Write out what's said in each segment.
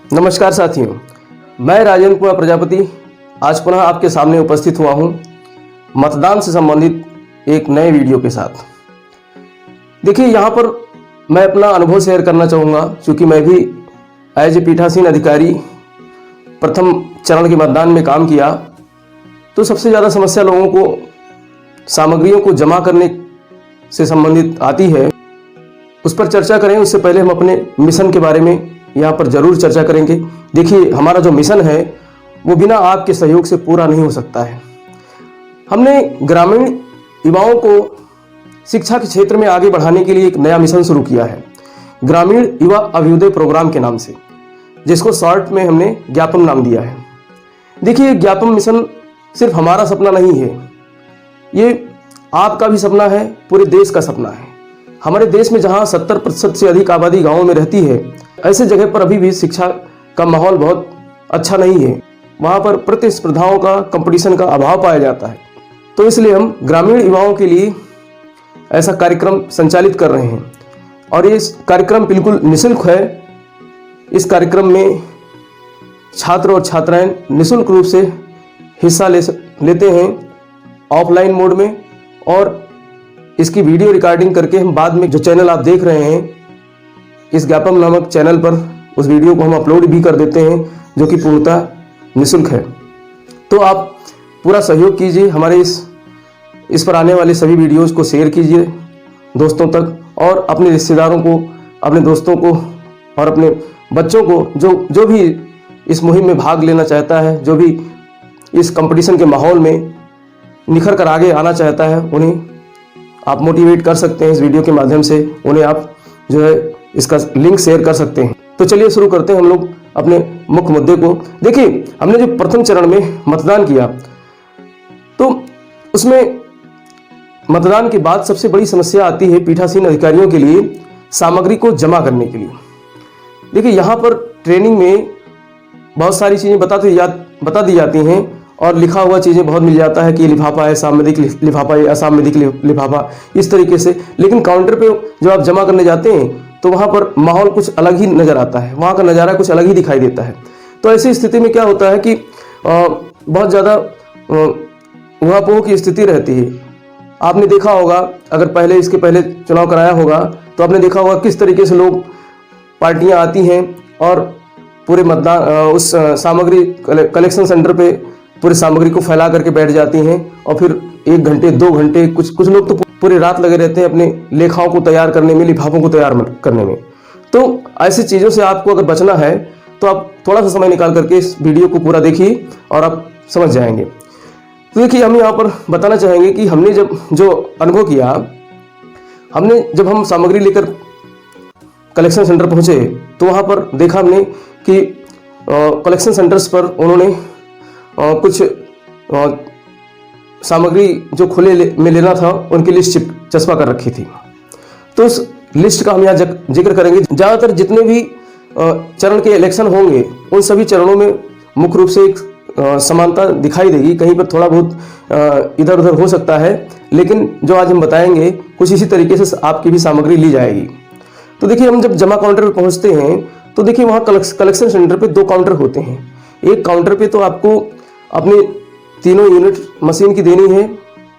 नमस्कार साथियों, मैं राजेंद्र कुमार प्रजापति आज पुनः आपके सामने उपस्थित हुआ हूं मतदान से संबंधित एक नए वीडियो के साथ। देखिए, यहाँ पर मैं अपना अनुभव शेयर करना चाहूँगा, क्योंकि मैं भी एज ए पीठासीन अधिकारी प्रथम चरण के मतदान में काम किया। तो सबसे ज़्यादा समस्या लोगों को सामग्रियों को जमा करने से संबंधित आती है। उस पर चर्चा करें उससे पहले हम अपने मिशन के बारे में यहाँ पर जरूर चर्चा करेंगे। देखिए, हमारा जो मिशन है वो बिना आपके सहयोग से पूरा नहीं हो सकता है। हमने ग्रामीण युवाओं को शिक्षा के क्षेत्र में आगे बढ़ाने के लिए एक नया मिशन शुरू किया है, ग्रामीण युवा अभ्युदय प्रोग्राम के नाम से, जिसको शॉर्ट में हमने ज्ञापन नाम दिया है। देखिए, ज्ञापन मिशन सिर्फ हमारा सपना नहीं है, ये आपका भी सपना है, पूरे देश का सपना है। हमारे देश में जहाँ 70% से अधिक आबादी गाँवों में रहती है, ऐसे जगह पर अभी भी शिक्षा का माहौल बहुत अच्छा नहीं है। वहाँ पर प्रतिस्पर्धाओं का, कंपटीशन का अभाव पाया जाता है। तो इसलिए हम ग्रामीण युवाओं के लिए ऐसा कार्यक्रम संचालित कर रहे हैं और ये कार्यक्रम बिल्कुल निःशुल्क है। इस कार्यक्रम में छात्र और छात्राएं निःशुल्क रूप से हिस्सा लेते हैं ऑफलाइन मोड में, और इसकी वीडियो रिकॉर्डिंग करके हम बाद में जो चैनल आप देख रहे हैं, इस ज्ञापन नामक चैनल पर उस वीडियो को हम अपलोड भी कर देते हैं, जो कि पूर्णतः निःशुल्क है। तो आप पूरा सहयोग कीजिए, हमारे इस पर आने वाले सभी वीडियोज़ को शेयर कीजिए दोस्तों तक, और अपने रिश्तेदारों को, अपने दोस्तों को और अपने बच्चों को, जो भी इस मुहिम में भाग लेना चाहता है, जो भी इस कंपटीशन के माहौल में निखर कर आगे आना चाहता है, उन्हें आप मोटिवेट कर सकते हैं। इस वीडियो के माध्यम से उन्हें आप जो है इसका लिंक शेयर कर सकते हैं। तो चलिए शुरू करते हैं हम लोग अपने मुख्य मुद्दे को। देखिए, हमने जो प्रथम चरण में मतदान किया, तो उसमें मतदान के बाद सबसे बड़ी समस्या आती है पीठासीन अधिकारियों के लिए सामग्री को जमा करने के लिए। देखिए, यहाँ पर ट्रेनिंग में बहुत सारी चीज़ें बता दी जाती हैं और लिखा हुआ चीज़ें बहुत मिल जाता है कि ये लिफाफा है, सामवेदिक लिफाफा, ये असामवेदिक लिफाफा, इस तरीके से। लेकिन काउंटर पे जब आप जमा करने जाते हैं तो वहाँ पर माहौल कुछ अलग ही नज़र आता है, वहाँ का नज़ारा कुछ अलग ही दिखाई देता है। तो ऐसी स्थिति में क्या होता है कि बहुत ज़्यादा उहापोह की स्थिति रहती है। आपने देखा होगा, अगर इसके पहले चुनाव कराया होगा तो आपने देखा होगा किस तरीके से लोग, पार्टियाँ आती हैं और पूरे मतदान उस सामग्री कलेक्शन सेंटर पे पूरी सामग्री को फैला करके बैठ जाती हैं, और फिर 1 घंटे 2 घंटे, कुछ लोग तो पूरी रात लगे रहते हैं अपने लेखाओं को तैयार करने में, लिफाफों को तैयार करने में। तो ऐसी चीज़ों से आपको अगर बचना है तो आप थोड़ा सा समय निकाल करके इस वीडियो को पूरा देखिए और आप समझ जाएंगे। तो देखिए, हम यहाँ पर बताना चाहेंगे कि हमने जो अनुभव किया, जब हम सामग्री लेकर कलेक्शन सेंटर पहुँचे तो वहाँ पर देखा हमने कि कलेक्शन सेंटर्स पर उन्होंने कुछ सामग्री जो खुले में लेना था उनकी लिस्ट चस्पा कर रखी थी। तो उस लिस्ट का हम यहाँ जिक्र करेंगे। ज़्यादातर जितने भी चरण के इलेक्शन होंगे उन सभी चरणों में मुख्य रूप से एक समानता दिखाई देगी। कहीं पर थोड़ा बहुत इधर उधर हो सकता है, लेकिन जो आज हम बताएंगे कुछ इसी तरीके से आपकी भी सामग्री ली जाएगी। तो देखिए, हम जब जमा काउंटर पर पहुँचते हैं तो देखिए, वहाँ कलेक्शन सेंटर पर 2 काउंटर होते हैं। एक काउंटर पे तो आपको अपने तीनों यूनिट मशीन की देनी है,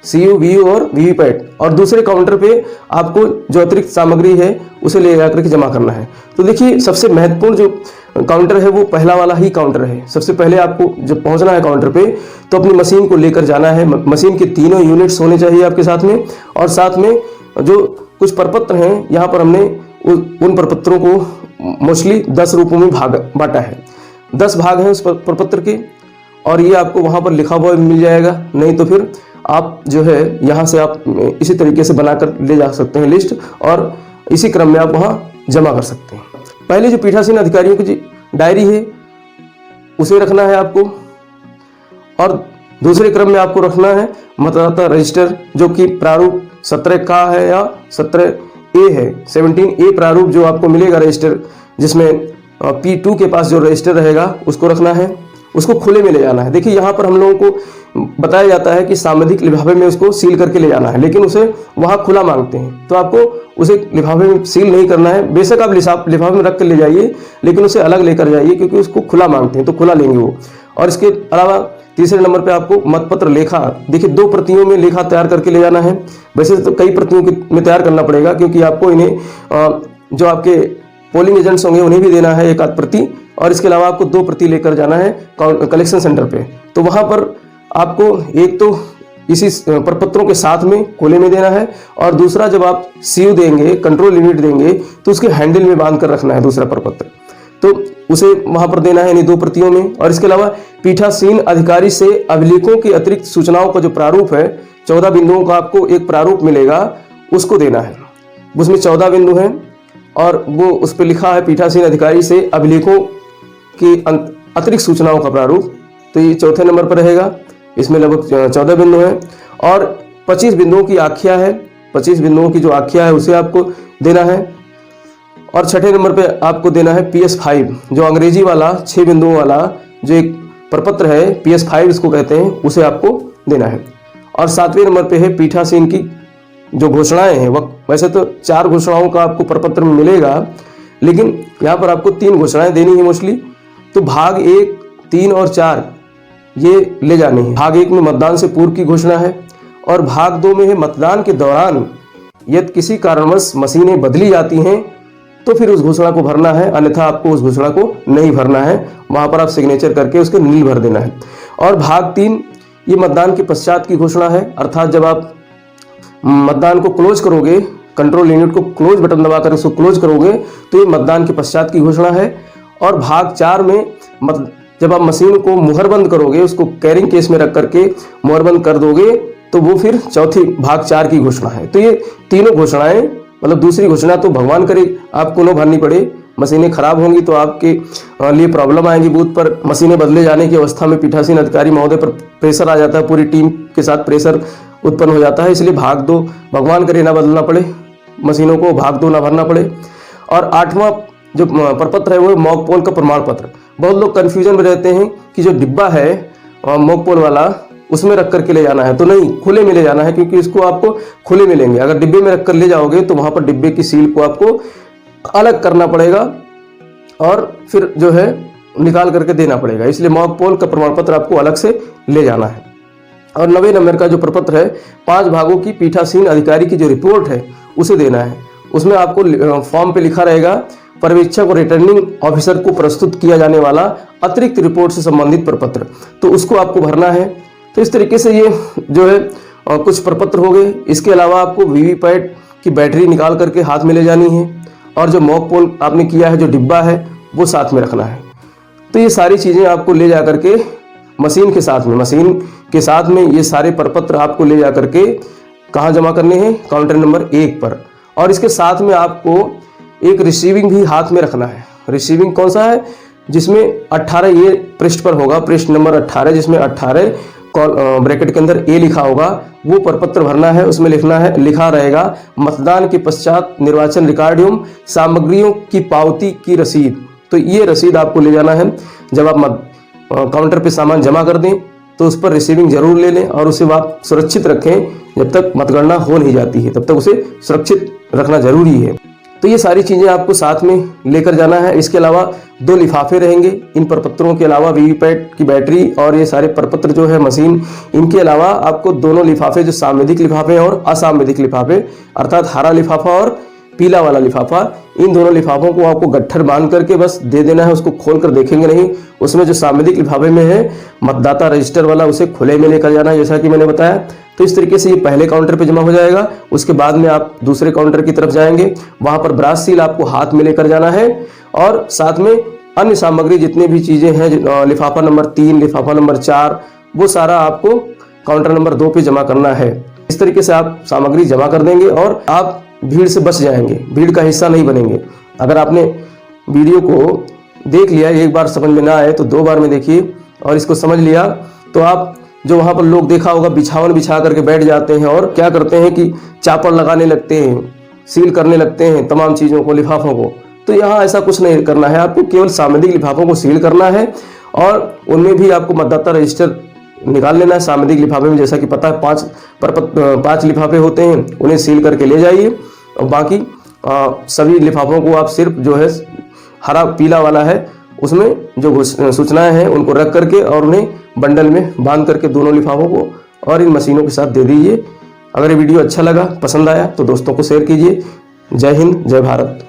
CU, VU और VVPAT, और दूसरे काउंटर पे आपको जो अतिरिक्त सामग्री है उसे ले जाकर के जमा करना है। तो देखिए, सबसे महत्वपूर्ण जो काउंटर है वो पहला वाला ही काउंटर है। सबसे पहले आपको जब पहुंचना है काउंटर पे तो अपनी मशीन को लेकर जाना है। मशीन के तीनों यूनिट्स होने चाहिए आपके साथ में, और साथ में जो कुछ प्रपत्र हैं, यहाँ पर हमने उन प्रपत्रों को मोस्टली 10 रूपों में बांटा है। 10 भाग हैं उस प्रपत्र के, और ये आपको वहाँ पर लिखा हुआ मिल जाएगा। नहीं तो फिर आप जो है यहाँ से आप इसी तरीके से बनाकर ले जा सकते हैं लिस्ट, और इसी क्रम में आप वहाँ जमा कर सकते हैं। पहले जो पीठासीन अधिकारियों की डायरी है उसे रखना है आपको, और दूसरे क्रम में आपको रखना है मतदाता रजिस्टर, जो कि प्रारूप 17 का है या 17A है। 17A प्रारूप जो आपको मिलेगा रजिस्टर, जिसमें P2 के पास जो रजिस्टर रहेगा उसको रखना है, उसको खुले में ले जाना है। देखिए, यहाँ पर हम लोगों को बताया जाता है कि सामवेदिक लिफाफे में उसको सील करके ले जाना है, लेकिन उसे वहाँ खुला मांगते हैं। तो आपको उसे लिफाफे में सील नहीं करना है। बेशक आप लिफाफे में रख कर ले जाइए, लेकिन उसे अलग लेकर जाइए, क्योंकि उसको खुला मांगते हैं तो खुला लेंगे वो। और इसके अलावा तीसरे नंबर पे आपको मतपत्र लेखा, देखिए 2 प्रतियों में लेखा तैयार करके ले जाना है। वैसे तो कई प्रतियों में तैयार करना पड़ेगा, क्योंकि आपको इन्हें जो आपके पोलिंग एजेंट्स होंगे उन्हें भी देना है 1 आध प्रति, और इसके अलावा आपको 2 प्रति लेकर जाना है कलेक्शन सेंटर पे। तो वहां पर आपको एक तो इसी प्रपत्रों के साथ में खोले में देना है, और दूसरा जब आप सीयू देंगे, कंट्रोल यूनिट देंगे, तो उसके हैंडल में बांध कर रखना है दूसरा प्रपत्र, तो उसे वहां पर देना है इन्हीं 2 प्रतियों में। और इसके अलावा पीठासीन अधिकारी से अभिलेखों की अतिरिक्त सूचनाओं का जो प्रारूप है, 14 बिंदुओं का आपको एक प्रारूप मिलेगा, उसको देना है। उसमें 14 बिंदु हैं और वो उस पर लिखा है पीठासीन अधिकारी से अभिलेखों की अतिरिक्त सूचनाओं का प्रारूप, तो ये चौथे नंबर पर रहेगा। इसमें लगभग 14 बिंदु हैं और 25 बिंदुओं की आख्या है। 25 बिंदुओं की जो आख्या है उसे आपको देना है। और छठे नंबर पे आपको देना है PS5, जो अंग्रेजी वाला 6 बिंदुओं वाला जो एक प्रपत्र है, PS5 इसको कहते हैं, उसे आपको देना है। और 7वें नंबर पे है पीठासीन की जो घोषणाएं हैं। वैसे तो 4 घोषणाओं का आपको प्रपत्र में मिलेगा, लेकिन यहाँ पर आपको 3 घोषणाएं देनी है मोस्टली। तो भाग 1, 3 और 4 ये ले जाने हैं। भाग 1 में मतदान से पूर्व की घोषणा है, और भाग 2 में है मतदान के दौरान यदि किसी कारणवश मशीनें बदली जाती हैं तो फिर उस घोषणा को भरना है, अन्यथा आपको उस घोषणा को नहीं भरना है। वहां पर आप सिग्नेचर करके उसके नील भर देना है। और भाग 3 ये मतदान के पश्चात की घोषणा है, अर्थात जब आप मतदान को क्लोज करोगे, कंट्रोल यूनिट को क्लोज बटन दबाकर उसको क्लोज करोगे, तो ये मतदान के पश्चात की घोषणा है। और भाग 4 में जब आप मशीन को मुहरबंद करोगे, उसको कैरिंग केस में रख करके मुहरबंद कर दोगे, तो वो फिर चौथी भाग 4 की घोषणा है। तो ये तीनों घोषणाएं, मतलब दूसरी घोषणा तो भगवान करे आपको न भरनी पड़े, मशीनें खराब होंगी तो आपके लिए प्रॉब्लम आएगी। बूथ पर मशीनें बदले जाने की अवस्था में पीठासीन अधिकारी महोदय पर प्रेशर आ जाता है, पूरी टीम के साथ प्रेशर उत्पन्न हो जाता है। इसलिए भाग 2 भगवान करे ना बदलना पड़े, मशीनों को भाग 2 ना भरना पड़े। और 8वां जो प्रपत्र है वो मॉक पोल का प्रमाण पत्र। बहुत लोग कंफ्यूजन में रहते हैं कि जो डिब्बा है मॉक पोल वाला, उसमें रख करके ले जाना है, तो नहीं, खुले में ले जाना है, क्योंकि इसको आपको खुले में लेंगे। अगर डिब्बे में रख कर ले जाओगे तो वहां पर डिब्बे की सील को आपको अलग करना पड़ेगा और फिर जो है निकाल करके देना पड़ेगा। इसलिए मॉक पोल का प्रमाण पत्र आपको अलग से ले जाना है। और 90 नंबर का जो प्रपत्र है, 5 भागों की पीठासीन अधिकारी की जो रिपोर्ट है उसे देना है। उसमें आपको फॉर्म पे लिखा रहेगा पर्यवेक्षक और रिटर्निंग ऑफिसर को प्रस्तुत किया जाने वाला अतिरिक्त रिपोर्ट से संबंधित प्रपत्र, तो उसको आपको भरना है। तो इस तरीके से ये जो है कुछ प्रपत्र हो गए। इसके अलावा आपको वीवीपैट की बैटरी निकाल करके हाथ में ले जानी है, और जो मॉक पोल आपने किया है, जो डिब्बा है, वो साथ में रखना है। तो ये सारी चीज़ें आपको ले जा करके मशीन के साथ में ये सारे प्रपत्र आपको ले जा करके कहाँ जमा करने हैं, काउंटर नंबर 1 पर। और इसके साथ में आपको एक रिसीविंग भी हाथ में रखना है। रिसीविंग कौन सा है, जिसमें 18 ये पृष्ठ पर होगा, पृष्ठ नंबर 18, जिसमें 18 ब्रैकेट के अंदर ए लिखा होगा, वो प्रपत्र भरना है। उसमें लिखा रहेगा मतदान के पश्चात निर्वाचन रिकॉर्ड एवं सामग्रियों की पावती की रसीद। तो ये रसीद आपको ले जाना है। जब आप काउंटर पे सामान जमा कर दें तो उस पर रिसीविंग जरूर ले लें और उसे आप सुरक्षित रखें। जब तक मतगणना हो नहीं जाती है तब तक उसे सुरक्षित रखना जरूरी है। तो ये सारी चीज़ें आपको साथ में लेकर जाना है। इसके अलावा 2 लिफाफे रहेंगे इन प्रपत्रों के अलावा, वीवीपैट की बैटरी और ये सारे प्रपत्र जो है मशीन, इनके अलावा आपको दोनों लिफाफे, जो सांविधिक लिफाफे और असांविधिक लिफाफे, अर्थात हरा लिफाफा और पीला वाला लिफाफा, इन दोनों लिफाफों को आपको गट्ठर बांध करके बस दे देना है। उसको खोल कर देखेंगे नहीं। उसमें जो सांविधिक लिफाफे में है मतदाता रजिस्टर वाला, उसे खुले में लेकर जाना है, जैसा कि मैंने बताया। तो इस तरीके से ये पहले काउंटर पे जमा हो जाएगा। उसके बाद में आप दूसरे काउंटर की तरफ जाएंगे, वहां पर ब्रास सील आपको हाथ में लेकर जाना है, और साथ में अन्य सामग्री जितनी भी चीजें हैं, लिफाफा नंबर 3, लिफाफा नंबर 4, वो सारा आपको काउंटर नंबर 2 पे जमा करना है। इस तरीके से आप सामग्री जमा कर देंगे और आप भीड़ से बच जाएंगे, भीड़ का हिस्सा नहीं बनेंगे। अगर आपने वीडियो को देख लिया, एक बार समझ में ना आए तो 2 बार में देखिए, और इसको समझ लिया तो आप जो वहाँ पर लोग देखा होगा बिछावन बिछा करके बैठ जाते हैं और क्या करते हैं कि चापड़ लगाने लगते हैं, सील करने लगते हैं तमाम चीज़ों को, लिफाफों को। तो यहाँ ऐसा कुछ नहीं करना है। आपको केवल सांविधिक लिफाफों को सील करना है और उनमें भी आपको मतदाता रजिस्टर निकाल लेना है। सांविधिक लिफाफे में जैसा कि पता है 5 लिफाफे होते हैं, उन्हें सील करके ले जाइए। और बाकी सभी लिफाफों को आप सिर्फ जो है हरा पीला वाला है उसमें जो सूचनाएं हैं उनको रख करके और उन्हें बंडल में बांध करके दोनों लिफाफों को और इन मशीनों के साथ दे दीजिए। अगर ये वीडियो अच्छा लगा, पसंद आया तो दोस्तों को शेयर कीजिए। जय हिंद, जय भारत।